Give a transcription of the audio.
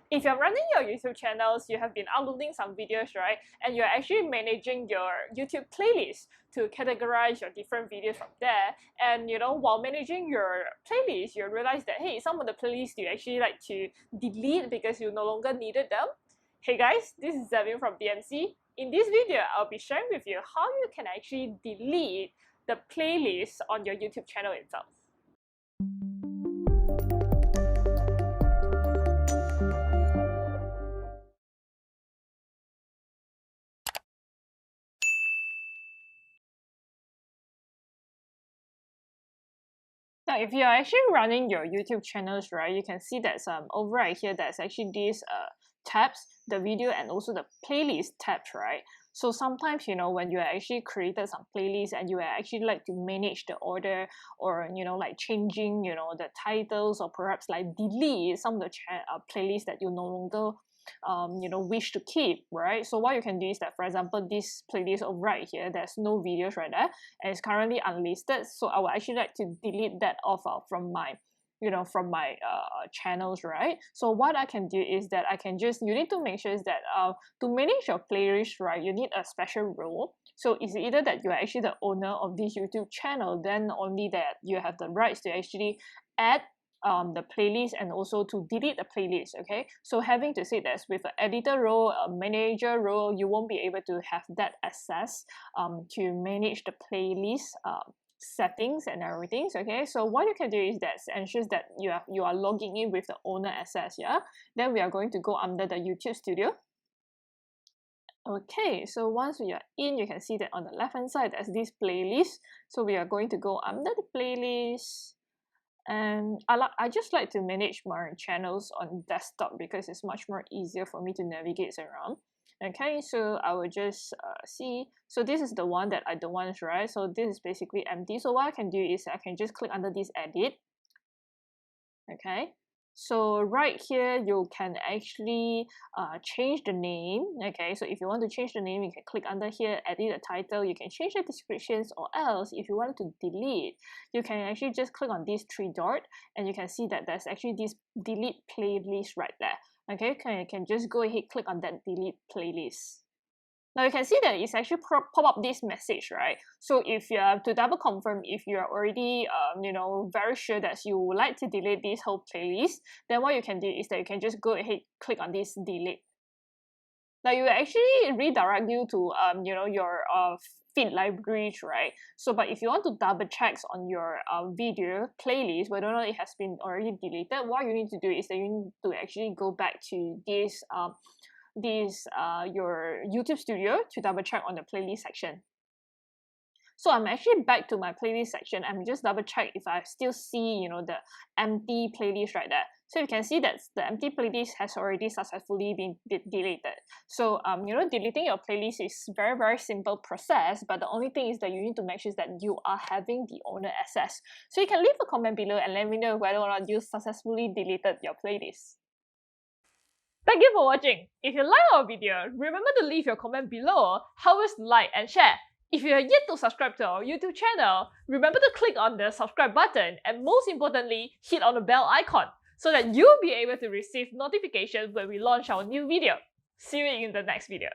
If you're running your YouTube channels, you have been uploading some videos, right? And you're actually managing your YouTube playlist to categorize your different videos from there. And while managing your playlist, you realize that, hey, some of the playlists you actually like to delete because you no longer needed them. Hey guys, this is Zavin from BMC. In this video, I'll be sharing with you how you can actually delete the playlist on your YouTube channel itself. Now, if you're actually running your YouTube channels, right, you can see that over right here, there's actually these tabs, the video and also the playlist tabs, right? So sometimes, when you actually created some playlists and you actually like to manage the order or, like changing, the titles or perhaps like delete some of the playlists that you no longer wish to keep, right? So what you can do is that, for example, this playlist over right here, there's no videos right there and it's currently unlisted. So I would actually like to delete that off from my channels, right? So what I can do is that you need to make sure is that to manage your playlist, right, you need a special rule. So it's either that you're actually the owner of this YouTube channel, then only that you have the rights to actually add the playlist and also to delete the playlist. Okay, so having to say that with an editor role, a manager role, you won't be able to have that access to manage the playlist settings and everything. Okay, so what you can do is that ensures that you are logging in with the owner access. Yeah, then we are going to go under the YouTube studio. Okay, so once we are in, you can see that on the left hand side there's this playlist. So we are going to go under the playlist. And I just like to manage my channels on desktop because it's much more easier for me to navigate around. Okay, so I will just see. So this is the one that I don't want, right? So this is basically empty. So what I can do is I can just click under this edit. Okay, so right here you can actually change the name. Okay, so if you want to change the name, you can click under here, edit the title. You can change the descriptions, or else if you want to delete, you can actually just click on this three dot and you can see that there's actually this delete playlist right there. Okay, you can just go ahead, click on that delete playlist. Now you can see that it's actually pop up this message, right? So if you have to double confirm if you are already very sure that you would like to delete this whole playlist, then what you can do is that you can just go ahead, click on this delete. Now you actually redirect you to your feed libraries, right? So but if you want to double check on your video playlist whether or not it has been already deleted, what you need to do is that you need to actually go back to this your YouTube studio to double check on the playlist section. So I'm actually back to my playlist section. I'm just double check if I still see the empty playlist right there. So you can see that the empty playlist has already successfully been deleted. So deleting your playlist is very simple process, but the only thing is that you need to make sure that you are having the owner access. So you can leave a comment below and let me know whether or not you successfully deleted your playlist. Thank you for watching. If you like our video, remember to leave your comment below, help us like and share. If you are yet to subscribe to our YouTube channel, remember to click on the subscribe button and most importantly, hit on the bell icon so that you'll be able to receive notifications when we launch our new video. See you in the next video.